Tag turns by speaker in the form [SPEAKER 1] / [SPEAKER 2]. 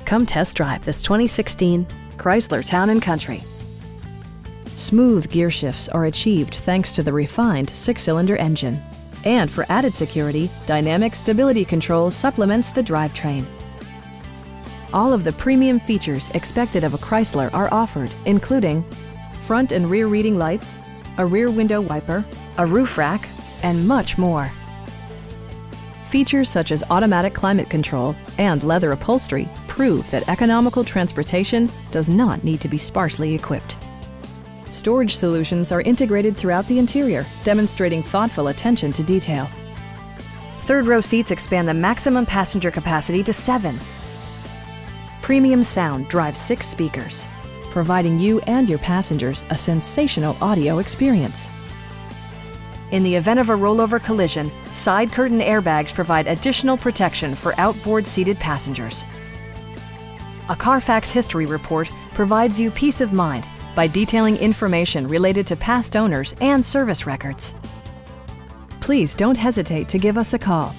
[SPEAKER 1] Come test drive this 2016 Chrysler Town & Country. Smooth gear shifts are achieved thanks to the refined 6-cylinder engine. And for added security, dynamic stability control supplements the drivetrain. All of the premium features expected of a Chrysler are offered, including front and rear reading lights, a rear window wiper, a roof rack, and much more. Features such as automatic climate control and leather upholstery prove that economical transportation does not need to be sparsely equipped. Storage solutions are integrated throughout the interior, demonstrating thoughtful attention to detail. Third-row seats expand the maximum passenger capacity to 7. Premium sound drives 6 speakers, providing you and your passengers a sensational audio experience. In the event of a rollover collision, side curtain airbags provide additional protection for outboard seated passengers. A Carfax history report provides you peace of mind by detailing information related to past owners and service records. Please don't hesitate to give us a call.